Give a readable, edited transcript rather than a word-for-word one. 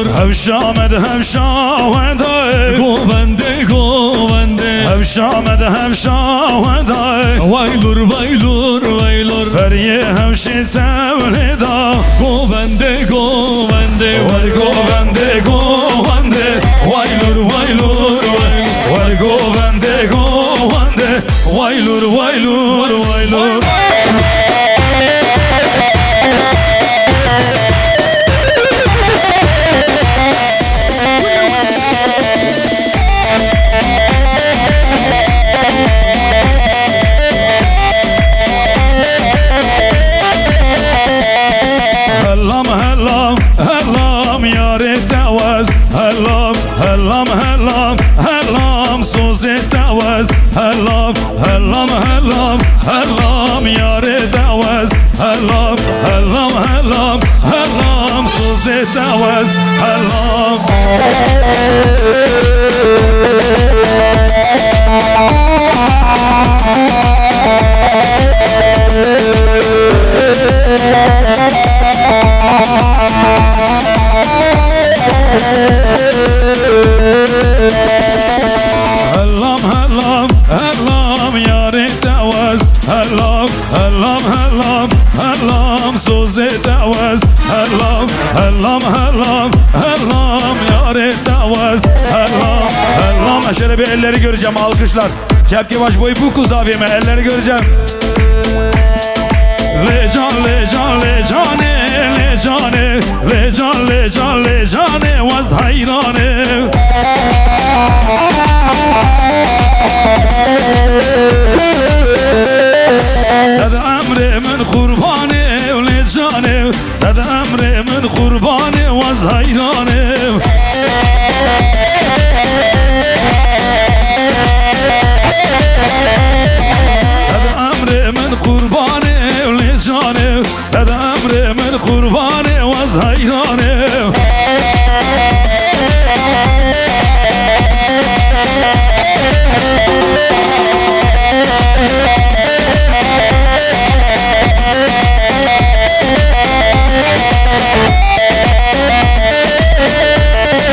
vaylur Hevşamed hevşavede Govende govende Hevşamed hevşavede Vaylur vaylur vaylur Feriye hevşi sevlida Govende govende Vel govende govende Vaylur vaylur Vel govende govende Vaylur vaylur vaylur Hellam hellam hellam yare tevez Hellam hellam hellam hellam soze tevez Hellam hellam hellam hellam yare tevez Hellam hellam hellam hellam soze tevez Hellam Hellam hellam hellam yare tevez Hellam hellam hellam hellam soze tevez Hellam hellam hellam hellam yare tevez Hellam hellam. Şöyle bir elleri göreceğim, alkışlar. Çepki baş boyu bu kuzavime elleri göreceğim. Le can le can le cane le cane le can le can le cane vaz hayrane Sad emre min kurbanı le cane Sad emre min kurbanı